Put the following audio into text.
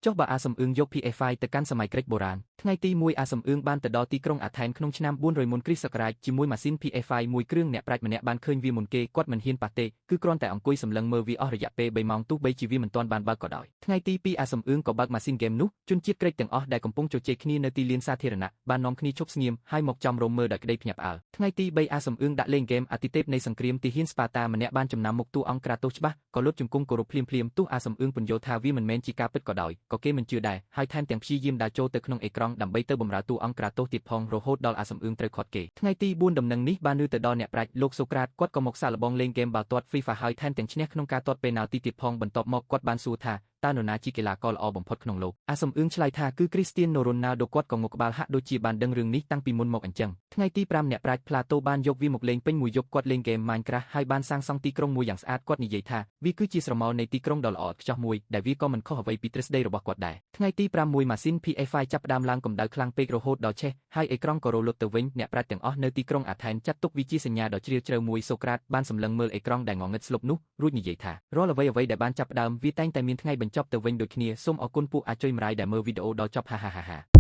ចុះបើអាសំអឿងយក PF ទៅកាន់សម័យក្រិកបុរាណថ្ងៃទី1អាសំអឿងបានទៅដល់ទីក្រុងអាថែនក្នុងឆ្នាំ400មុនគ្រិស្តសករាជជាមួយម៉ាស៊ីន PF មួយគ្រឿងអ្នកប្រាជ្ញម្នាក់បានឃើញវាមុនគេគាត់មិនហ៊ានប៉ះទេគឺគ្រាន់តែអង្គុយសម្លឹងមើលវាអស់រយៈពេល3ម៉ោងទោះបីជាវាមិនទាន់បានបើកក៏ដោយថ្ងៃទី2អាសំអឿងក៏បើកម៉ាស៊ីនហ្គេមនោះជនជាតិក្រិកទាំងអស់ដែលកំពុងជជែកគ្នានៅទីលានសាធារណៈបាននាំគ្នាឈប់ស្ងៀមហើយមកចំរោមមើលដោយក្តីភ្ញាក់ផ្អើលថ្ងៃទី3អាសំអឿងដាក់លេងហ្គេមអាទិទេពនៃសង្គ្រាមទីហ៊ានស្ប៉ាតាម្នាក់បានចំណាំមុខតួអង្គក្រាតូសច្បាស់ក៏លុតជង្គង់គោរពភ្លាមៗទោះអាសំអឿងពន្យល់ថាវាមិនមែនជាការពិតក៏ដោយក៏គេមិនជឿដែរហើយថែមទាំងព្យាយាមដើរចូលទៅក្នុងអេក្រង់ដើម្បីទៅបម្រើតួអង្គក្រាតូសទៀតផងរហូតដល់អាសំអឿងត្រូវខាត់គេថ្ងៃទី4ដំណឹងនេះបានលើទៅដល់អ្នកប្រាជ្ញលោកសូក្រាតគាត់ក៏មកសាកល្បងលេងហ្គេមបាល់ទាត់ FIFA ហើយថែមទាំងឈ្នះក្នុងការទាត់ពេណាល់ទីទៀតផងបន្ទាប់មកគាត់បានសួរថាតើនរណាជាកីឡាករល្អបំផុតក្នុងលោកអាសំអឿងឆ្លើយថាគឺគ្រីស្ទៀនណូរ៉ូណាល់ដូគាត់ក៏ងក់ក្បាលហាក់ដូចជាបានដឹងរឿងនេះតាំងពីមុនមកអញ្ចឹងថ្ងៃទី5អ្នកប្រាជ្ញផ្លាតូបានយកវាមកលេងពេញមួយយប់គាត់លេងហ្គេម Minecraft ហើយបានសាងសង់ទីក្រុងមួយយ៉ាងស្អាតគាត់និយាយថាវាគឺជាស្រមោលនៃទីក្រុងដ៏ល្អឥតខ្ចោះមួយដែលវាក៏មិនខុសអ្វីពីទ្រឹស្ដីរបស់គាត់ដែរថ្ងៃទី6ម៉ាស៊ីន PF ចាប់ផ្ដើមឡើងកម្ដៅខ្លាំងពេករហូតដល់ឆេះហើយអេក្រង់ក៏រលត់ទៅវិញអ្នកប្រាជ្ញទាំងអស់នៅទីក្រុងអាថែនចាត់ទុកវាជាសញ្ញាដ៏ជ្រាលជ្រៅមួយសូក្រាតបានសម្លឹងមើលអេក្រង់ដែលងងឹតស្លុបនោះរួចនិយាយថារាល់អ្វីដែលបានចាប់ផ្ដើមវាតែងតែមានថ្ងៃបញ្ចប់ទៅវិញដូចគ្នាសូមអរគុណពួកអាចុយម្រាយដែលមើលវីដេអូដល់ចប់ហាហា